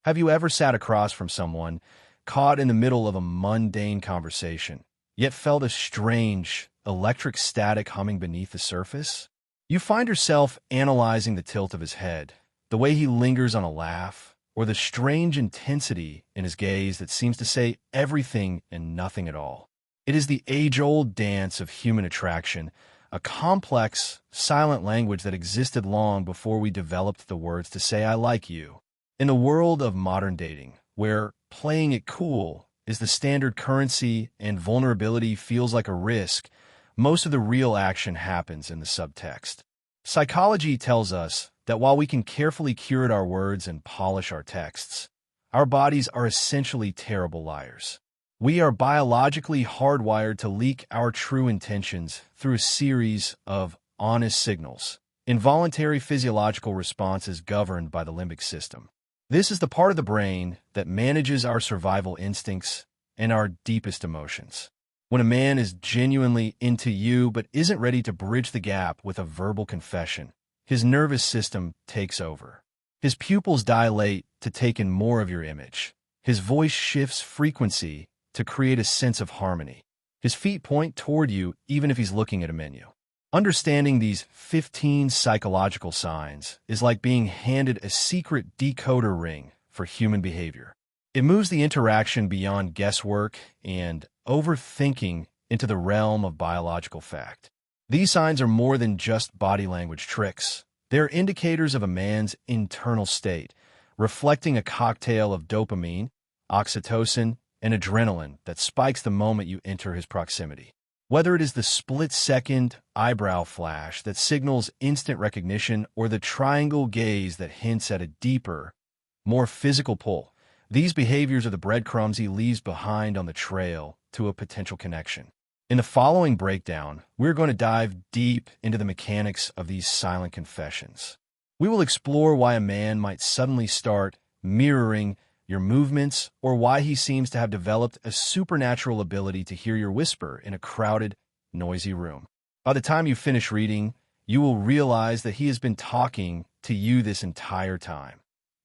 Have you ever sat across from someone, caught in the middle of a mundane conversation, yet felt a strange, electric static humming beneath the surface? You find yourself analyzing the tilt of his head, the way he lingers on a laugh, or the strange intensity in his gaze that seems to say everything and nothing at all. It is the age-old dance of human attraction, a complex, silent language that existed long before we developed the words to say, "I like you." In the world of modern dating, where playing it cool is the standard currency and vulnerability feels like a risk, most of the real action happens in the subtext. Psychology tells us that while we can carefully curate our words and polish our texts, our bodies are essentially terrible liars. We are biologically hardwired to leak our true intentions through a series of honest signals, involuntary physiological responses governed by the limbic system. This is the part of the brain that manages our survival instincts and our deepest emotions. When a man is genuinely into you but isn't ready to bridge the gap with a verbal confession, his nervous system takes over. His pupils dilate to take in more of your image. His voice shifts frequency to create a sense of harmony. His feet point toward you even if he's looking at a menu. Understanding these 15 psychological signs is like being handed a secret decoder ring for human behavior. It moves the interaction beyond guesswork and overthinking into the realm of biological fact. These signs are more than just body language tricks. They're indicators of a man's internal state, reflecting a cocktail of dopamine, oxytocin, and adrenaline that spikes the moment you enter his proximity. Whether it is the split-second eyebrow flash that signals instant recognition or the triangle gaze that hints at a deeper, more physical pull, these behaviors are the breadcrumbs he leaves behind on the trail to a potential connection. In the following breakdown, we're going to dive deep into the mechanics of these silent confessions. We will explore why a man might suddenly start mirroring your movements, or why he seems to have developed a supernatural ability to hear your whisper in a crowded, noisy room. By the time you finish reading, you will realize that he has been talking to you this entire time.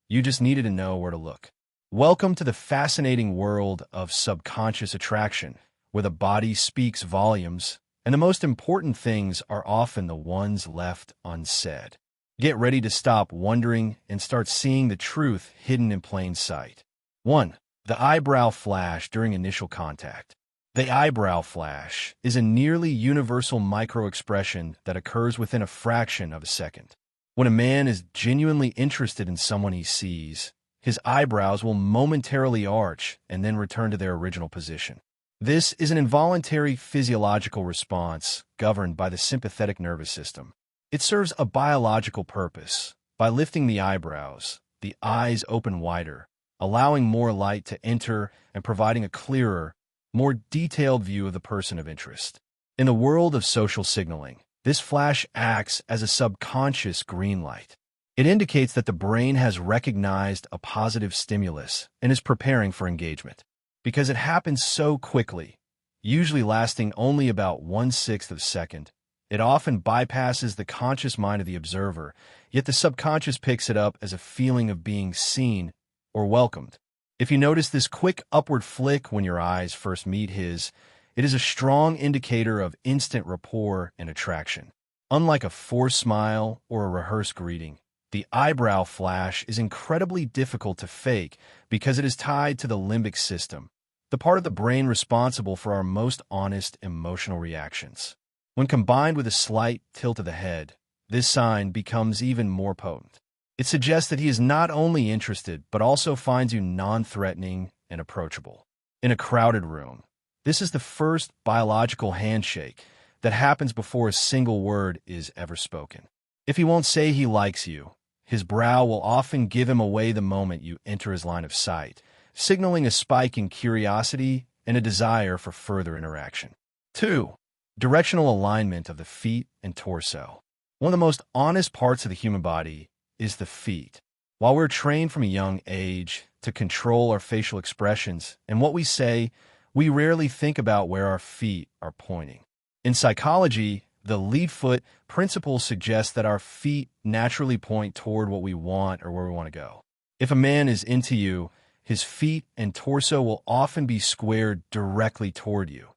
You just needed to know where to look. Welcome to the fascinating world of subconscious attraction, where the body speaks volumes, and the most important things are often the ones left unsaid. Get ready to stop wondering and start seeing the truth hidden in plain sight. 1. The eyebrow flash during initial contact. The eyebrow flash is a nearly universal micro-expression that occurs within a fraction of a second. When a man is genuinely interested in someone he sees, his eyebrows will momentarily arch and then return to their original position. This is an involuntary physiological response governed by the sympathetic nervous system. It serves a biological purpose. By lifting the eyebrows, the eyes open wider, allowing more light to enter and providing a clearer, more detailed view of the person of interest. In the world of social signaling, this flash acts as a subconscious green light. It indicates that the brain has recognized a positive stimulus and is preparing for engagement. Because it happens so quickly, usually lasting only about 1/6 of a second, it often bypasses the conscious mind of the observer, yet the subconscious picks it up as a feeling of being seen or welcomed. If you notice this quick upward flick when your eyes first meet his, it is a strong indicator of instant rapport and attraction. Unlike a forced smile or a rehearsed greeting, the eyebrow flash is incredibly difficult to fake because it is tied to the limbic system, the part of the brain responsible for our most honest emotional reactions. When combined with a slight tilt of the head, this sign becomes even more potent. It suggests that he is not only interested, but also finds you non-threatening and approachable. In a crowded room, this is the first biological handshake that happens before a single word is ever spoken. If he won't say he likes you, his brow will often give him away the moment you enter his line of sight, signaling a spike in curiosity and a desire for further interaction. 2. Directional alignment of the feet and torso. One of the most honest parts of the human body is the feet. While we're trained from a young age to control our facial expressions and what we say, we rarely think about where our feet are pointing. In psychology, the lead foot principle suggests that our feet naturally point toward what we want or where we want to go. If a man is into you, his feet and torso will often be squared directly toward you,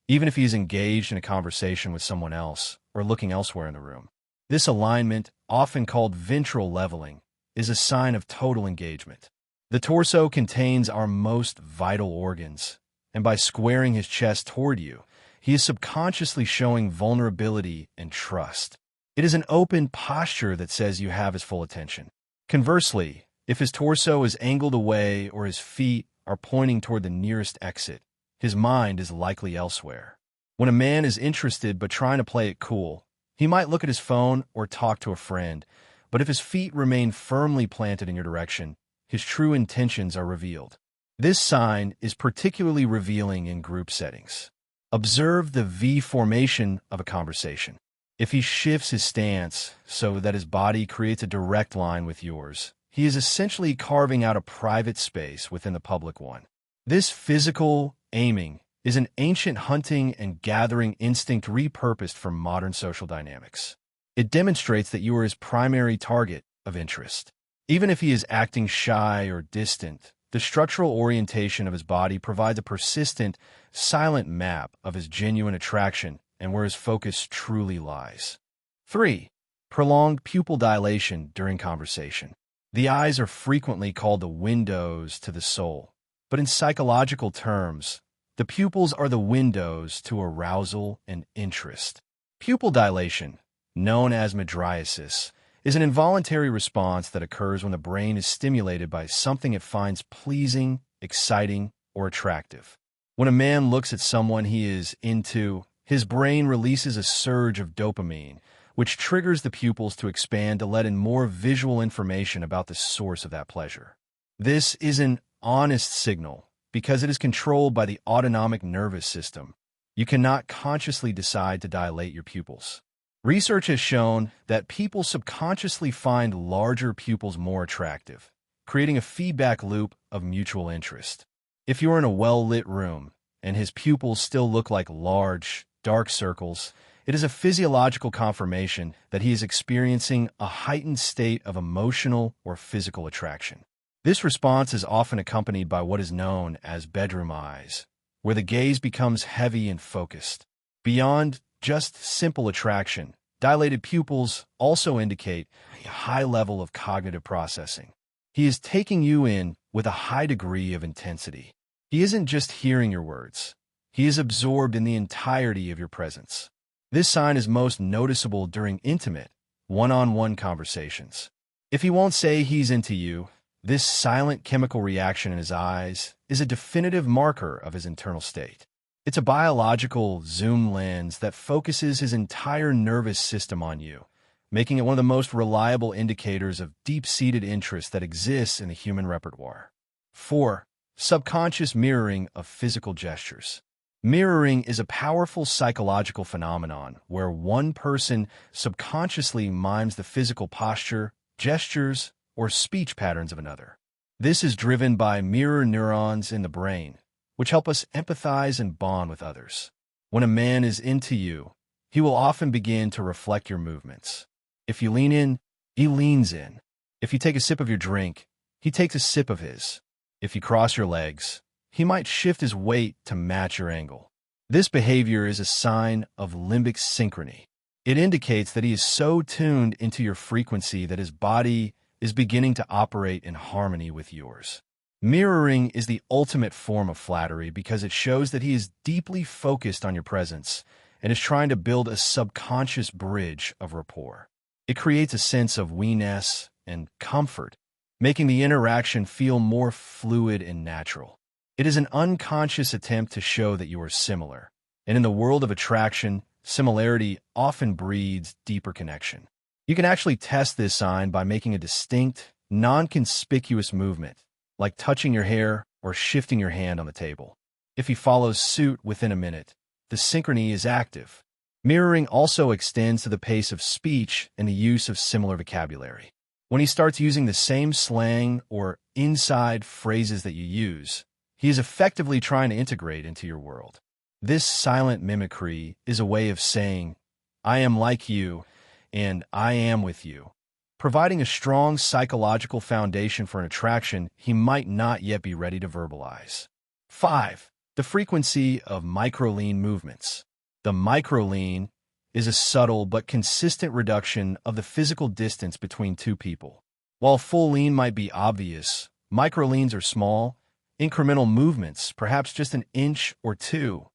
even if he is engaged in a conversation with someone else or looking elsewhere in the room. This alignment, often called ventral leveling, is a sign of total engagement. The torso contains our most vital organs, and by squaring his chest toward you, he is subconsciously showing vulnerability and trust. It is an open posture that says you have his full attention. Conversely, if his torso is angled away or his feet are pointing toward the nearest exit, his mind is likely elsewhere. When a man is interested but trying to play it cool, he might look at his phone or talk to a friend, but if his feet remain firmly planted in your direction, his true intentions are revealed. This sign is particularly revealing in group settings. Observe the V formation of a conversation. If he shifts his stance so that his body creates a direct line with yours, he is essentially carving out a private space within the public one. This physical aiming is an ancient hunting and gathering instinct repurposed for modern social dynamics. It demonstrates that you are his primary target of interest. Even if he is acting shy or distant, the structural orientation of his body provides a persistent, silent map of his genuine attraction and where his focus truly lies. 3. Prolonged pupil dilation during conversation. The eyes are frequently called the windows to the soul, but in psychological terms, the pupils are the windows to arousal and interest. Pupil dilation, known as mydriasis, is an involuntary response that occurs when the brain is stimulated by something it finds pleasing, exciting, or attractive. When a man looks at someone he is into, his brain releases a surge of dopamine, which triggers the pupils to expand to let in more visual information about the source of that pleasure. This is an honest signal because it is controlled by the autonomic nervous system. You cannot consciously decide to dilate your pupils. Research has shown that people subconsciously find larger pupils more attractive, creating a feedback loop of mutual interest. If you're in a well-lit room and his pupils still look like large, dark circles, it is a physiological confirmation that he is experiencing a heightened state of emotional or physical attraction. This response is often accompanied by what is known as bedroom eyes, where the gaze becomes heavy and focused. Beyond just simple attraction, dilated pupils also indicate a high level of cognitive processing. He is taking you in with a high degree of intensity. He isn't just hearing your words. He is absorbed in the entirety of your presence. This sign is most noticeable during intimate, one-on-one conversations. If he won't say he's into you, this silent chemical reaction in his eyes is a definitive marker of his internal state. It's a biological zoom lens that focuses his entire nervous system on you, making it one of the most reliable indicators of deep-seated interest that exists in the human repertoire. 4. Subconscious mirroring of physical gestures. Mirroring is a powerful psychological phenomenon where one person subconsciously mimes the physical posture, gestures, or speech patterns of another. This is driven by mirror neurons in the brain, which help us empathize and bond with others. When a man is into you, he will often begin to reflect your movements. If you lean in, he leans in. If you take a sip of your drink, he takes a sip of his. If you cross your legs, he might shift his weight to match your angle. This behavior is a sign of limbic synchrony. It indicates that he is so tuned into your frequency that his body is beginning to operate in harmony with yours. Mirroring is the ultimate form of flattery because it shows that he is deeply focused on your presence and is trying to build a subconscious bridge of rapport. It creates a sense of we-ness and comfort, making the interaction feel more fluid and natural. It is an unconscious attempt to show that you are similar, and in the world of attraction, similarity often breeds deeper connection. You can actually test this sign by making a distinct, non-conspicuous movement, like touching your hair or shifting your hand on the table. If he follows suit within a minute, the synchrony is active. Mirroring also extends to the pace of speech and the use of similar vocabulary. When he starts using the same slang or inside phrases that you use, he is effectively trying to integrate into your world. This silent mimicry is a way of saying, "I am like you," and "I am with you," providing a strong psychological foundation for an attraction he might not yet be ready to verbalize. 5. The frequency of microlean movements. The microlean is a subtle but consistent reduction of the physical distance between two people. While full lean might be obvious, microleans are small, incremental movements, perhaps just an inch or two,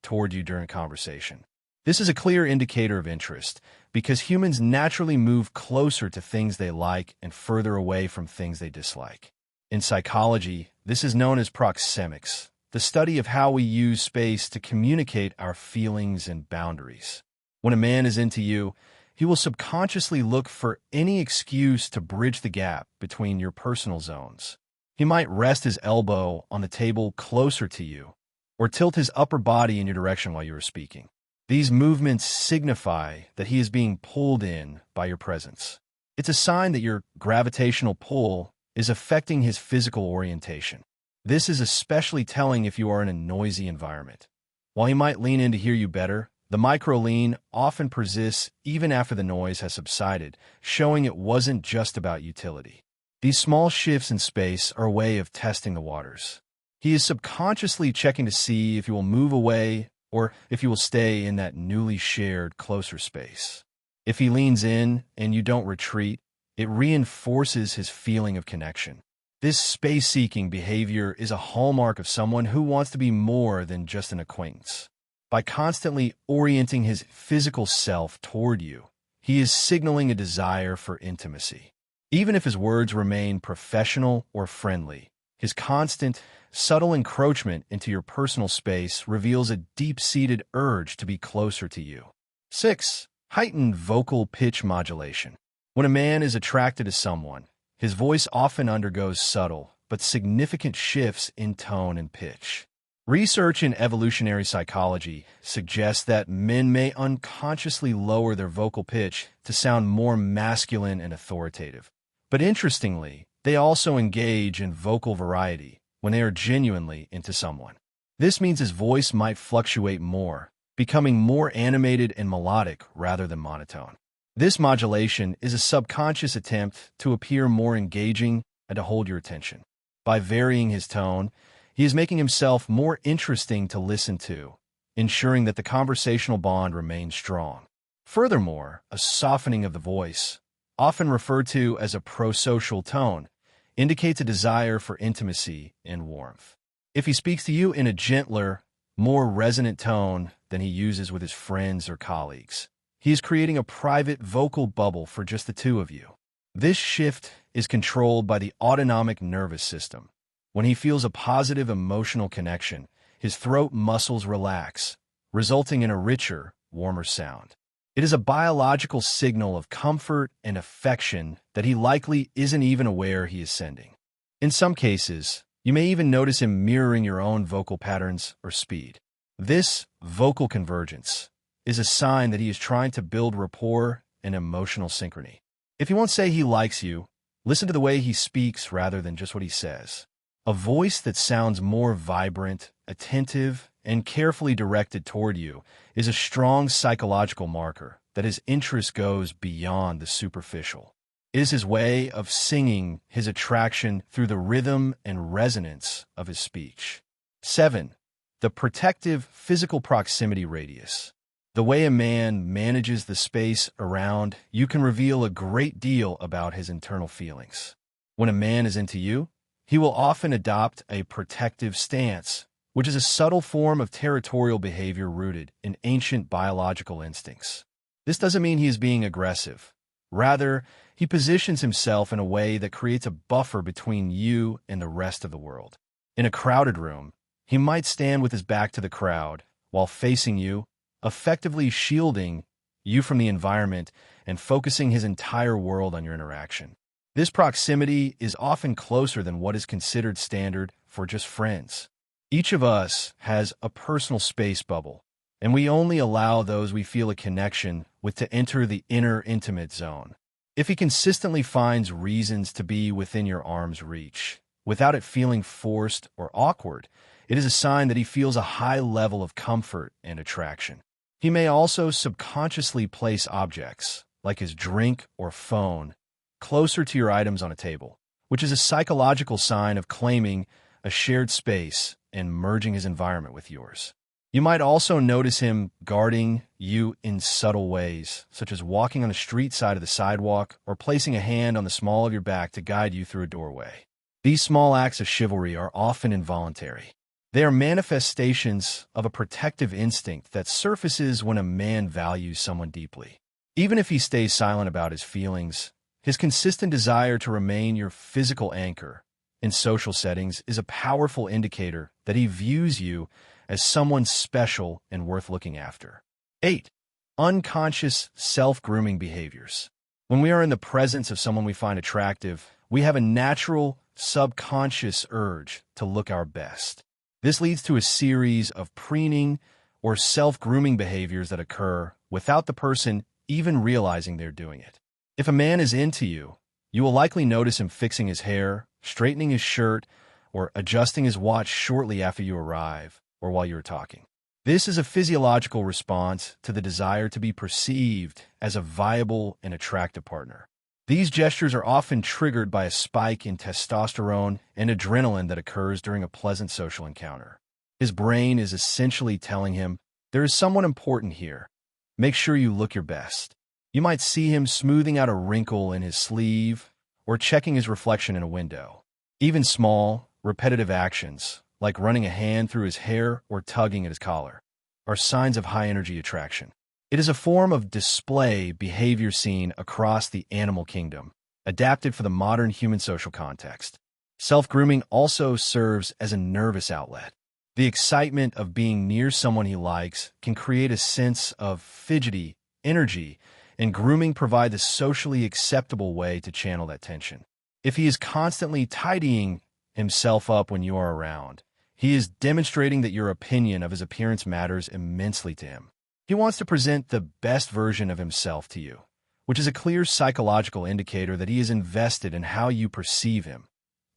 toward you during a conversation. This is a clear indicator of interest because humans naturally move closer to things they like and further away from things they dislike. In psychology, this is known as proxemics, the study of how we use space to communicate our feelings and boundaries. When a man is into you, he will subconsciously look for any excuse to bridge the gap between your personal zones. He might rest his elbow on the table closer to you, or tilt his upper body in your direction while you are speaking. These movements signify that he is being pulled in by your presence. It's a sign that your gravitational pull is affecting his physical orientation. This is especially telling if you are in a noisy environment. While he might lean in to hear you better, the microlean often persists even after the noise has subsided, showing it wasn't just about utility. These small shifts in space are a way of testing the waters. He is subconsciously checking to see if you will move away or if you will stay in that newly shared closer space. If he leans in and you don't retreat, it reinforces his feeling of connection. This space-seeking behavior is a hallmark of someone who wants to be more than just an acquaintance. By constantly orienting his physical self toward you, he is signaling a desire for intimacy. Even if his words remain professional or friendly, his constant, subtle encroachment into your personal space reveals a deep-seated urge to be closer to you. 6. Heightened vocal pitch modulation. When a man is attracted to someone, his voice often undergoes subtle but significant shifts in tone and pitch. Research in evolutionary psychology suggests that men may unconsciously lower their vocal pitch to sound more masculine and authoritative. But interestingly, they also engage in vocal variety when they are genuinely into someone. This means his voice might fluctuate more, becoming more animated and melodic rather than monotone. This modulation is a subconscious attempt to appear more engaging and to hold your attention. By varying his tone, he is making himself more interesting to listen to, ensuring that the conversational bond remains strong. Furthermore, a softening of the voice, often referred to as a prosocial tone, indicates a desire for intimacy and warmth. If he speaks to you in a gentler, more resonant tone than he uses with his friends or colleagues, he is creating a private vocal bubble for just the two of you. This shift is controlled by the autonomic nervous system. When he feels a positive emotional connection, his throat muscles relax, resulting in a richer, warmer sound. It is a biological signal of comfort and affection that he likely isn't even aware he is sending. In some cases, you may even notice him mirroring your own vocal patterns or speed. This vocal convergence is a sign that he is trying to build rapport and emotional synchrony. If he won't say he likes you, listen to the way he speaks rather than just what he says. A voice that sounds more vibrant, attentive, and carefully directed toward you is a strong psychological marker that his interest goes beyond the superficial. It is his way of singing his attraction through the rhythm and resonance of his speech. 7. The protective physical proximity radius. The way a man manages the space around you can reveal a great deal about his internal feelings. When a man is into you, he will often adopt a protective stance, which is a subtle form of territorial behavior rooted in ancient biological instincts. This doesn't mean he is being aggressive. Rather, he positions himself in a way that creates a buffer between you and the rest of the world. In a crowded room, he might stand with his back to the crowd while facing you, effectively shielding you from the environment and focusing his entire world on your interaction. This proximity is often closer than what is considered standard for just friends. Each of us has a personal space bubble, and we only allow those we feel a connection with to enter the inner intimate zone. If he consistently finds reasons to be within your arm's reach, without it feeling forced or awkward, it is a sign that he feels a high level of comfort and attraction. He may also subconsciously place objects, like his drink or phone, closer to your items on a table, which is a psychological sign of claiming a shared space and merging his environment with yours. You might also notice him guarding you in subtle ways, such as walking on the street side of the sidewalk or placing a hand on the small of your back to guide you through a doorway. These small acts of chivalry are often involuntary. They are manifestations of a protective instinct that surfaces when a man values someone deeply. Even if he stays silent about his feelings, his consistent desire to remain your physical anchor in social settings is a powerful indicator that he views you as someone special and worth looking after. 8. Unconscious self-grooming behaviors. When we are in the presence of someone we find attractive, we have a natural, subconscious urge to look our best. This leads to a series of preening or self-grooming behaviors that occur without the person even realizing they're doing it. If a man is into you, you will likely notice him fixing his hair, straightening his shirt, or adjusting his watch shortly after you arrive or while you're talking. This is a physiological response to the desire to be perceived as a viable and attractive partner. These gestures are often triggered by a spike in testosterone and adrenaline that occurs during a pleasant social encounter. His brain is essentially telling him, there is someone important here. Make sure you look your best. You might see him smoothing out a wrinkle in his sleeve or checking his reflection in a window. Even small, repetitive actions, like running a hand through his hair or tugging at his collar, are signs of high-energy attraction. It is a form of display behavior seen across the animal kingdom, adapted for the modern human social context. Self-grooming also serves as a nervous outlet. The excitement of being near someone he likes can create a sense of fidgety energy, and grooming provides a socially acceptable way to channel that tension. If he is constantly tidying himself up when you are around, he is demonstrating that your opinion of his appearance matters immensely to him. He wants to present the best version of himself to you, which is a clear psychological indicator that he is invested in how you perceive him,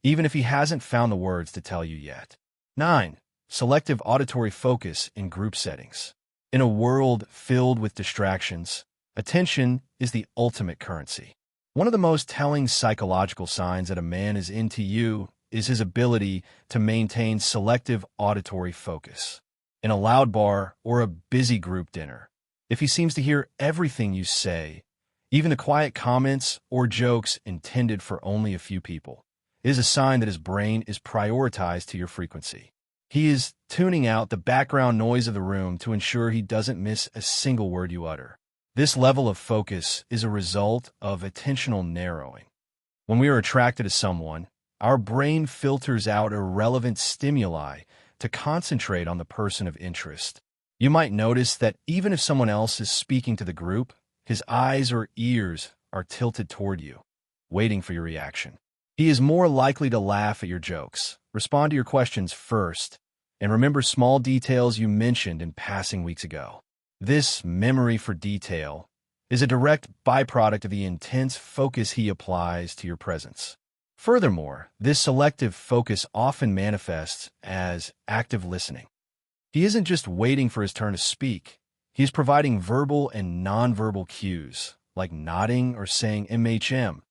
even if he hasn't found the words to tell you yet. 9. Selective auditory focus in group settings. In a world filled with distractions, attention is the ultimate currency. One of the most telling psychological signs that a man is into you is his ability to maintain selective auditory focus. In a loud bar or a busy group dinner, if he seems to hear everything you say, even the quiet comments or jokes intended for only a few people, it is a sign that his brain is prioritized to your frequency. He is tuning out the background noise of the room to ensure he doesn't miss a single word you utter. This level of focus is a result of attentional narrowing. When we are attracted to someone, our brain filters out irrelevant stimuli to concentrate on the person of interest. You might notice that even if someone else is speaking to the group, his eyes or ears are tilted toward you, waiting for your reaction. He is more likely to laugh at your jokes, respond to your questions first, and remember small details you mentioned in passing weeks ago. This memory for detail is a direct byproduct of the intense focus he applies to your presence. Furthermore, this selective focus often manifests as active listening. He isn't just waiting for his turn to speak. He is providing verbal and nonverbal cues, like nodding or saying MHM,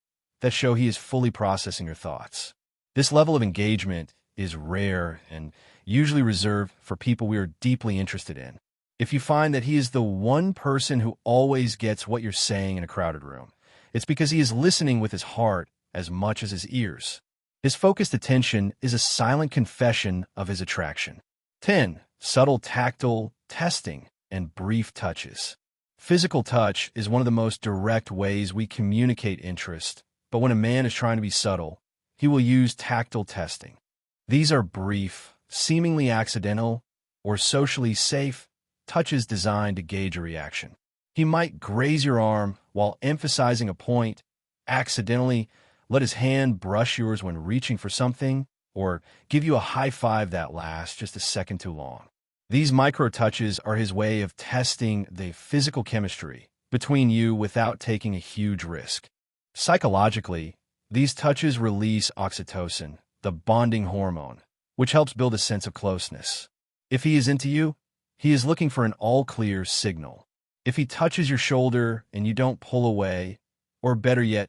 that show he is fully processing your thoughts. This level of engagement is rare and usually reserved for people we are deeply interested in. If you find that he is the one person who always gets what you're saying in a crowded room, it's because he is listening with his heart as much as his ears. His focused attention is a silent confession of his attraction. 10. Subtle tactile testing and brief touches. Physical touch is one of the most direct ways we communicate interest, but when a man is trying to be subtle, he will use tactile testing. These are brief, seemingly accidental, or socially safe touches designed to gauge a reaction. He might graze your arm while emphasizing a point, accidentally let his hand brush yours when reaching for something, or give you a high five that lasts just a second too long. These micro-touches are his way of testing the physical chemistry between you without taking a huge risk. Psychologically, these touches release oxytocin, the bonding hormone, which helps build a sense of closeness. If he is into you, he is looking for an all-clear signal. If he touches your shoulder and you don't pull away, or better yet,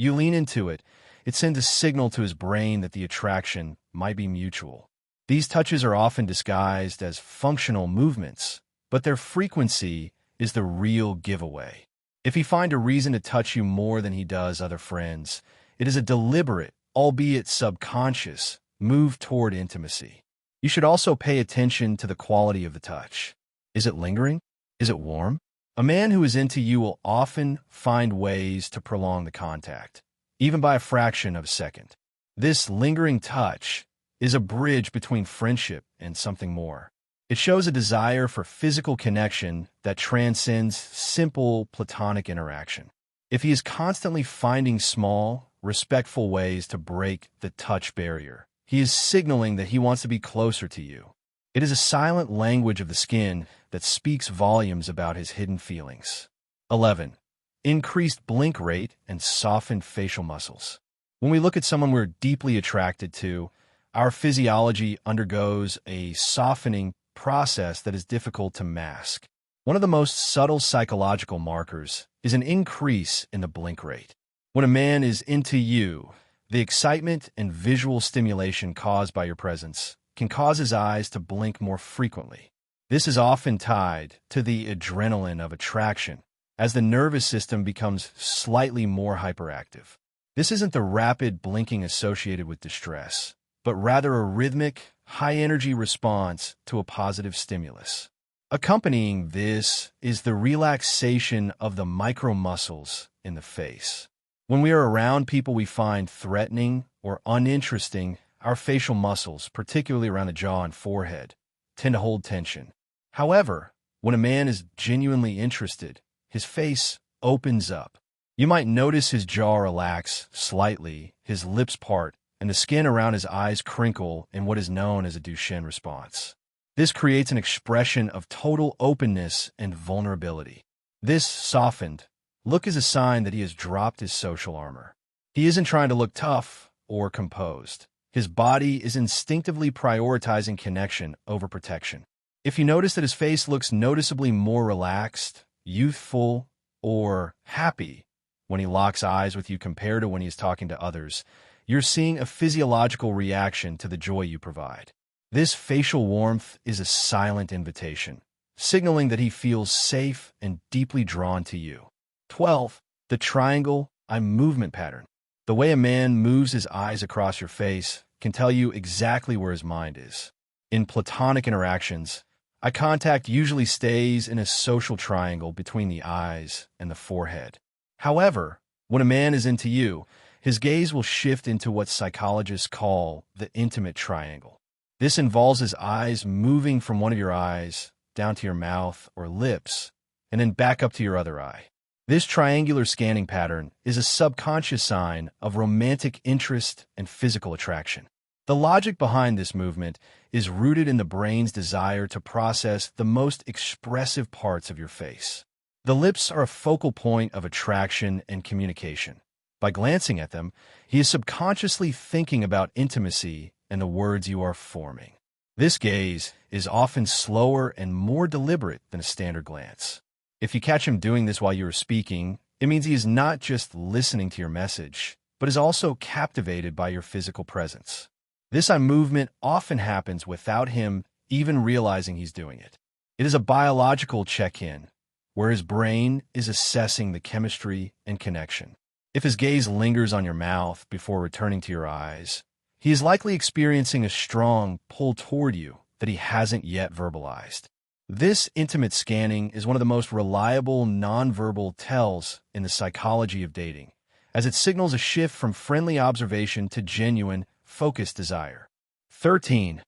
You lean into it. It sends a signal to his brain that the attraction might be mutual. These touches are often disguised as functional movements, but their frequency is the real giveaway. If he finds a reason to touch you more than he does other friends, it is a deliberate, albeit subconscious, move toward intimacy. You should also pay attention to the quality of the touch. Is it lingering? Is it warm? A man who is into you will often find ways to prolong the contact, even by a fraction of a second. This lingering touch is a bridge between friendship and something more. It shows a desire for physical connection that transcends simple platonic interaction. If he is constantly finding small, respectful ways to break the touch barrier, he is signaling that he wants to be closer to you. It is a silent language of the skin that speaks volumes about his hidden feelings. 11. Increased blink rate and softened facial muscles. When we look at someone we're deeply attracted to, our physiology undergoes a softening process that is difficult to mask. One of the most subtle psychological markers is an increase in the blink rate. When a man is into you, the excitement and visual stimulation caused by your presence can cause his eyes to blink more frequently. This is often tied to the adrenaline of attraction, as the nervous system becomes slightly more hyperactive. This isn't the rapid blinking associated with distress, but rather a rhythmic, high-energy response to a positive stimulus. Accompanying this is the relaxation of the micromuscles in the face. When we are around people we find threatening or uninteresting, our facial muscles, particularly around the jaw and forehead, tend to hold tension. However, when a man is genuinely interested, his face opens up. You might notice his jaw relax slightly, his lips part, and the skin around his eyes crinkle in what is known as a Duchenne response. This creates an expression of total openness and vulnerability. This softened look is a sign that he has dropped his social armor. He isn't trying to look tough or composed. His body is instinctively prioritizing connection over protection. If you notice that his face looks noticeably more relaxed, youthful, or happy when he locks eyes with you compared to when he is talking to others, you're seeing a physiological reaction to the joy you provide. This facial warmth is a silent invitation, signaling that he feels safe and deeply drawn to you. 12. The triangle eye movement pattern. The way a man moves his eyes across your face can tell you exactly where his mind is. In platonic interactions, eye contact usually stays in a social triangle between the eyes and the forehead. However, when a man is into you, his gaze will shift into what psychologists call the intimate triangle. This involves his eyes moving from one of your eyes down to your mouth or lips, and then back up to your other eye. This triangular scanning pattern is a subconscious sign of romantic interest and physical attraction. The logic behind this movement is rooted in the brain's desire to process the most expressive parts of your face. The lips are a focal point of attraction and communication. By glancing at them, he is subconsciously thinking about intimacy and the words you are forming. This gaze is often slower and more deliberate than a standard glance. If you catch him doing this while you are speaking, it means he is not just listening to your message, but is also captivated by your physical presence. This eye movement often happens without him even realizing he's doing it. It is a biological check-in, where his brain is assessing the chemistry and connection. If his gaze lingers on your mouth before returning to your eyes, he is likely experiencing a strong pull toward you that he hasn't yet verbalized. This intimate scanning is one of the most reliable nonverbal tells in the psychology of dating, as it signals a shift from friendly observation to genuine, focused desire. 13.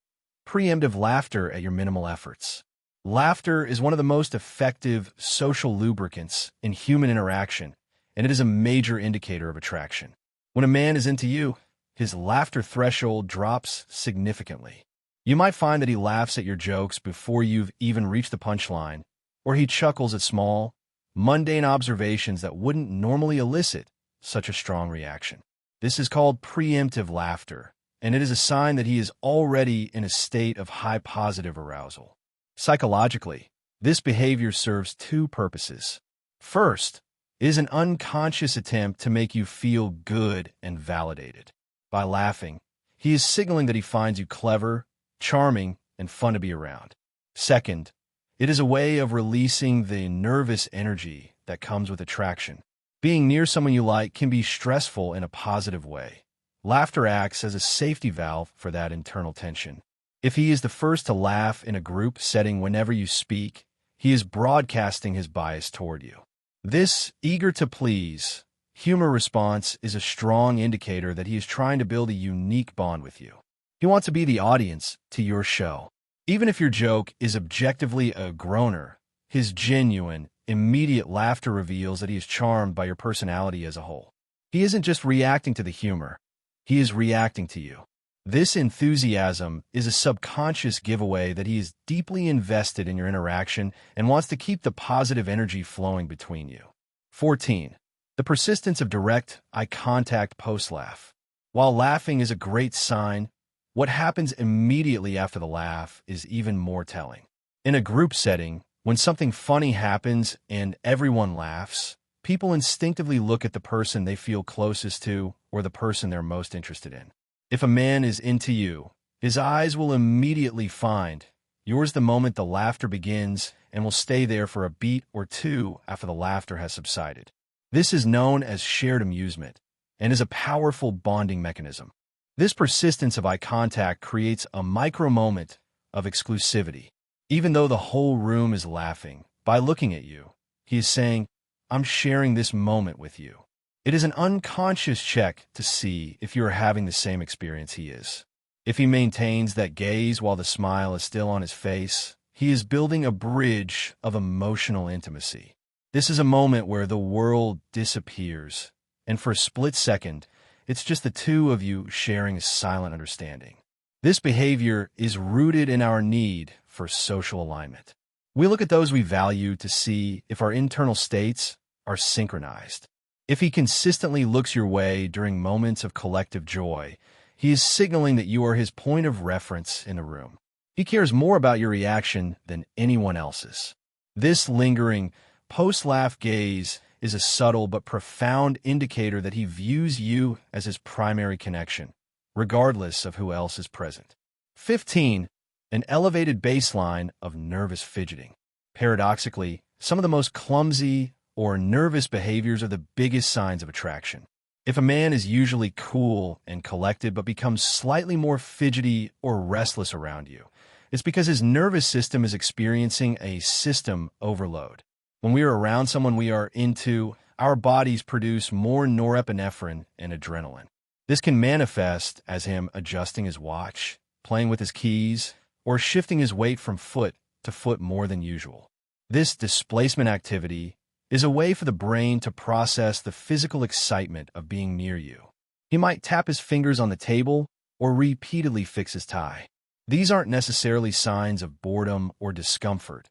Preemptive laughter at your minimal efforts. Laughter is one of the most effective social lubricants in human interaction, and it is a major indicator of attraction. When a man is into you, his laughter threshold drops significantly. You might find that he laughs at your jokes before you've even reached the punchline, or he chuckles at small, mundane observations that wouldn't normally elicit such a strong reaction. This is called preemptive laughter, and it is a sign that he is already in a state of high positive arousal. Psychologically, this behavior serves two purposes. First, It is an unconscious attempt to make you feel good and validated. By laughing, he is signaling that he finds you clever, charming, and fun to be around. Second, it is a way of releasing the nervous energy that comes with attraction. Being near someone you like can be stressful in a positive way. Laughter acts as a safety valve for that internal tension. If he is the first to laugh in a group setting whenever you speak, he is broadcasting his bias toward you. This eager to please humor response is a strong indicator that he is trying to build a unique bond with you. He wants to be the audience to your show. Even if your joke is objectively a groaner, his genuine, immediate laughter reveals that he is charmed by your personality as a whole. He isn't just reacting to the humor, he is reacting to you. This enthusiasm is a subconscious giveaway that he is deeply invested in your interaction and wants to keep the positive energy flowing between you. 14. The persistence of direct eye contact post-laugh. While laughing is a great sign, what happens immediately after the laugh is even more telling. In a group setting, when something funny happens and everyone laughs, people instinctively look at the person they feel closest to or the person they're most interested in. If a man is into you, his eyes will immediately find yours the moment the laughter begins and will stay there for a beat or two after the laughter has subsided. This is known as shared amusement and is a powerful bonding mechanism. This persistence of eye contact creates a micro moment of exclusivity. Even though the whole room is laughing, by looking at you, he is saying, "I'm sharing this moment with you." It is an unconscious check to see if you are having the same experience he is. If he maintains that gaze while the smile is still on his face, he is building a bridge of emotional intimacy. This is a moment where the world disappears, and for a split second, it's just the two of you sharing a silent understanding. This behavior is rooted in our need for social alignment. We look at those we value to see if our internal states are synchronized. If he consistently looks your way during moments of collective joy, he is signaling that you are his point of reference in the room. He cares more about your reaction than anyone else's. This lingering, post-laugh gaze is a subtle but profound indicator that he views you as his primary connection, regardless of who else is present. 15. An elevated baseline of nervous fidgeting. Paradoxically, some of the most clumsy or nervous behaviors are the biggest signs of attraction. If a man is usually cool and collected but becomes slightly more fidgety or restless around you, it's because his nervous system is experiencing a system overload. When we are around someone we are into, our bodies produce more norepinephrine and adrenaline. This can manifest as him adjusting his watch, playing with his keys, or shifting his weight from foot to foot more than usual. This displacement activity is a way for the brain to process the physical excitement of being near you. He might tap his fingers on the table or repeatedly fix his tie. These aren't necessarily signs of boredom or discomfort.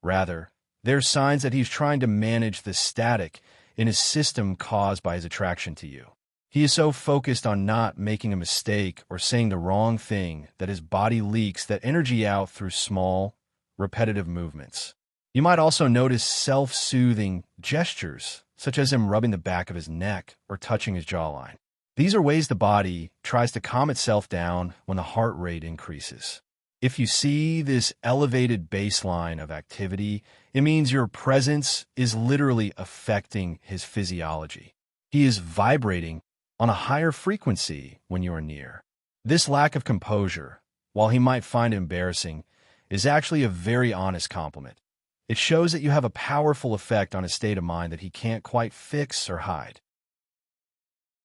Rather, they're signs that he's trying to manage the static in his system caused by his attraction to you. He is so focused on not making a mistake or saying the wrong thing that his body leaks that energy out through small, repetitive movements. You might also notice self-soothing gestures, such as him rubbing the back of his neck or touching his jawline. These are ways the body tries to calm itself down when the heart rate increases. If you see this elevated baseline of activity, it means your presence is literally affecting his physiology. He is vibrating on a higher frequency when you are near. This lack of composure, while he might find it embarrassing, is actually a very honest compliment. It shows that you have a powerful effect on his state of mind that he can't quite fix or hide.